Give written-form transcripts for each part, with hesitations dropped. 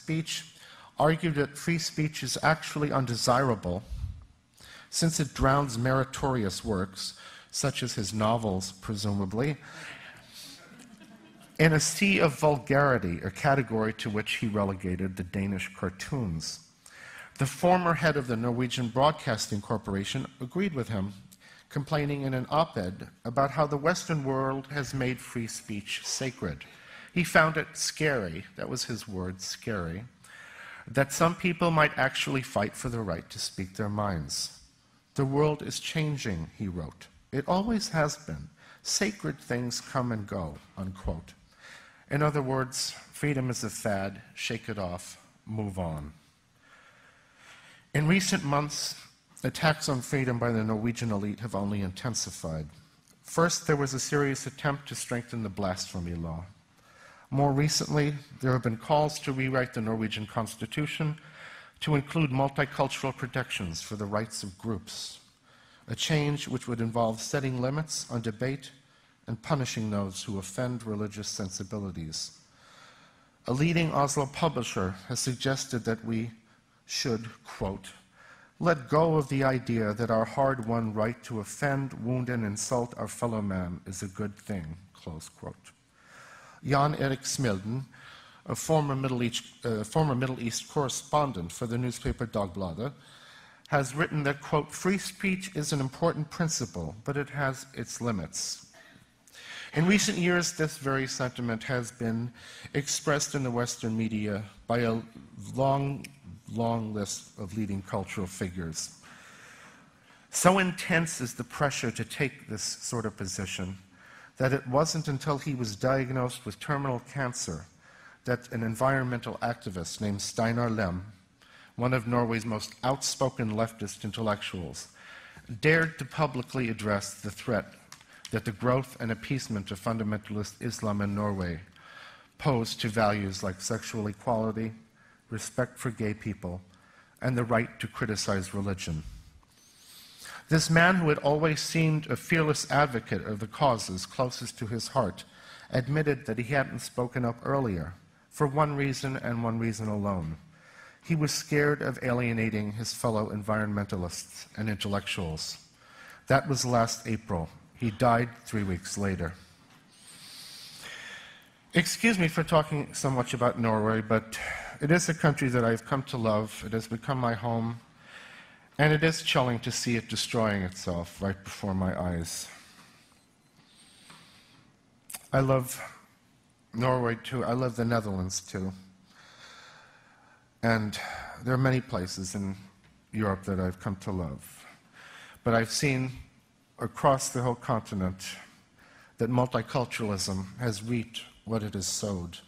speech, argued that free speech is actually undesirable since it drowns meritorious works, such as his novels, presumably, in a sea of vulgarity, a category to which he relegated the Danish cartoons. The former head of the Norwegian Broadcasting Corporation agreed with him, complaining in an op-ed about how the Western world has made free speech sacred. He found it scary, that was his word, scary, that some people might actually fight for the right to speak their minds. The world is changing, he wrote. It always has been. Sacred things come and go, unquote. In other words, freedom is a fad, shake it off, move on. In recent months, attacks on freedom by the Norwegian elite have only intensified. First, there was a serious attempt to strengthen the blasphemy law. More recently, there have been calls to rewrite the Norwegian constitution to include multicultural protections for the rights of groups, a change which would involve setting limits on debate and punishing those who offend religious sensibilities. A leading Oslo publisher has suggested that we should, quote, let go of the idea that our hard-won right to offend, wound, and insult our fellow man is a good thing, close quote. Jan Erik Smilden, a former Middle East correspondent for the newspaper Dagbladet, has written that, quote, free speech is an important principle, but it has its limits. In recent years, this very sentiment has been expressed in the Western media by a long list of leading cultural figures. So intense is the pressure to take this sort of position that it wasn't until he was diagnosed with terminal cancer that an environmental activist named Steinar Lem, one of Norway's most outspoken leftist intellectuals, dared to publicly address the threat that the growth and appeasement of fundamentalist Islam in Norway pose to values like sexual equality, respect for gay people, and the right to criticize religion. This man, who had always seemed a fearless advocate of the causes closest to his heart, admitted that he hadn't spoken up earlier, for one reason and one reason alone. He was scared of alienating his fellow environmentalists and intellectuals. That was last April. He died 3 weeks later. Excuse me for talking so much about Norway, but it is a country that I've come to love. It has become my home, and it is chilling to see it destroying itself right before my eyes. I love Norway too. I love the Netherlands too. And there are many places in Europe that I've come to love. But I've seen across the whole continent that multiculturalism has reaped what it has sowed.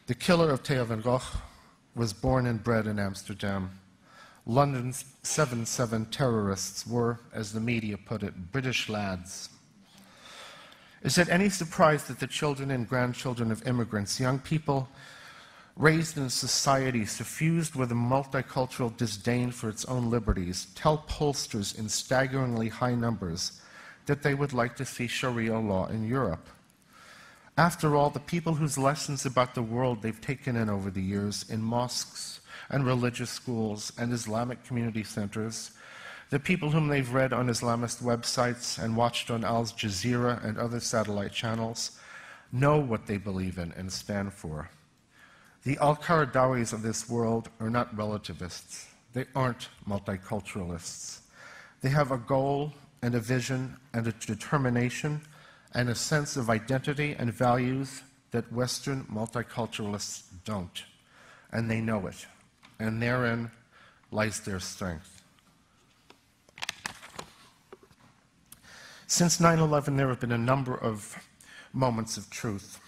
The killer of Theo van Gogh was born and bred in Amsterdam. London's 7/7 terrorists were, as the media put it, British lads. Is it any surprise that the children and grandchildren of immigrants, young people raised in a society suffused with a multicultural disdain for its own liberties, tell pollsters in staggeringly high numbers that they would like to see Sharia law in Europe? After all, the people whose lessons about the world they've taken in over the years in mosques and religious schools and Islamic community centers, the people whom they've read on Islamist websites and watched on Al Jazeera and other satellite channels, know what they believe in and stand for. The Al-Qaradawis of this world are not relativists. They aren't multiculturalists. They have a goal and a vision and a determination and a sense of identity and values that Western multiculturalists don't. And they know it. And therein lies their strength. Since 9/11, there have been a number of moments of truth.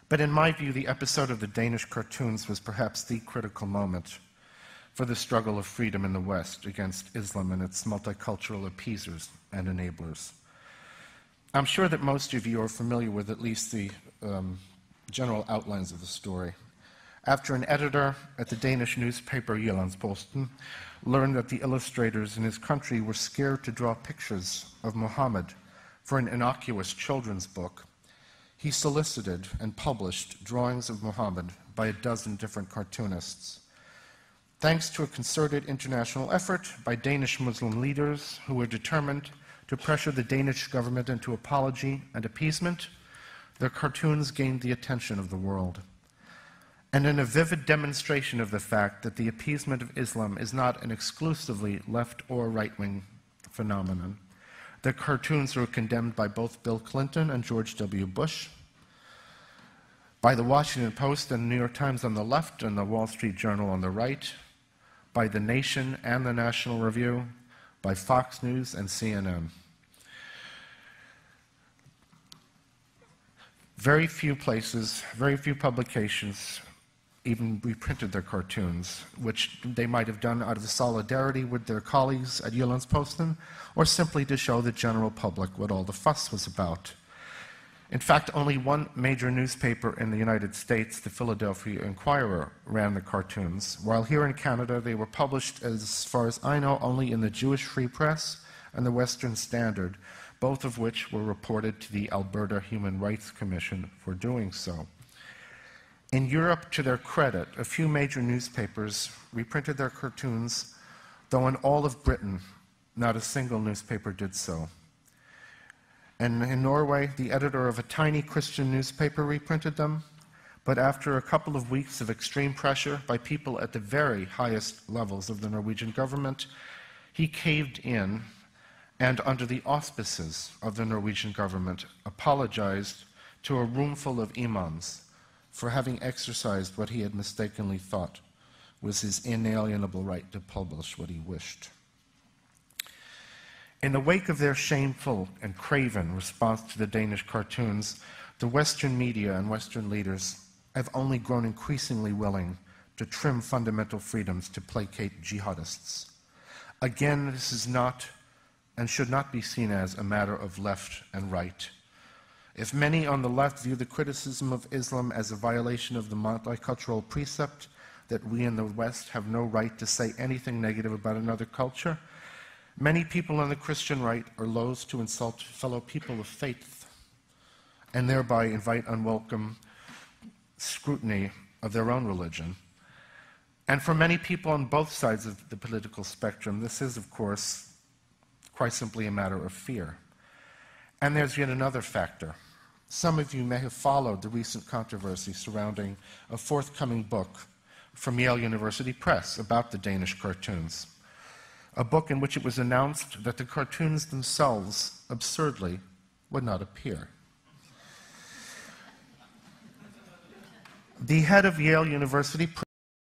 But in my view, the episode of the Danish cartoons was perhaps the critical moment for the struggle of freedom in the West against Islam and its multicultural appeasers and enablers. I'm sure that most of you are familiar with at least the general outlines of the story. After an editor at the Danish newspaper Jyllandsposten learned that the illustrators in his country were scared to draw pictures of Muhammad for an innocuous children's book, he solicited and published drawings of Muhammad by a dozen different cartoonists. Thanks to a concerted international effort by Danish Muslim leaders who were determined to pressure the Danish government into apology and appeasement, their cartoons gained the attention of the world. And in a vivid demonstration of the fact that the appeasement of Islam is not an exclusively left or right-wing phenomenon, the cartoons were condemned by both Bill Clinton and George W. Bush, by the Washington Post and the New York Times on the left and the Wall Street Journal on the right, by The Nation and the National Review, by Fox News and CNN. Very few places, very few publications even reprinted their cartoons, which they might have done out of solidarity with their colleagues at Jyllands-Posten, or simply to show the general public what all the fuss was about. In fact, only one major newspaper in the United States, the Philadelphia Inquirer, ran the cartoons, while here in Canada they were published, as far as I know, only in the Jewish Free Press and the Western Standard, both of which were reported to the Alberta Human Rights Commission for doing so. In Europe, to their credit, a few major newspapers reprinted their cartoons, though in all of Britain, not a single newspaper did so. And in Norway, the editor of a tiny Christian newspaper reprinted them, but after a couple of weeks of extreme pressure by people at the very highest levels of the Norwegian government, he caved in and, under the auspices of the Norwegian government, apologized to a roomful of imams for having exercised what he had mistakenly thought was his inalienable right to publish what he wished. In the wake of their shameful and craven response to the Danish cartoons, the Western media and Western leaders have only grown increasingly willing to trim fundamental freedoms to placate jihadists. Again, this is not and should not be seen as a matter of left and right. If many on the left view the criticism of Islam as a violation of the multicultural precept that we in the West have no right to say anything negative about another culture, many people on the Christian right are loath to insult fellow people of faith and thereby invite unwelcome scrutiny of their own religion. And for many people on both sides of the political spectrum, this is, of course, quite simply a matter of fear. And there's yet another factor. Some of you may have followed the recent controversy surrounding a forthcoming book from Yale University Press about the Danish cartoons, a book in which it was announced that the cartoons themselves, absurdly, would not appear. The head of Yale University Press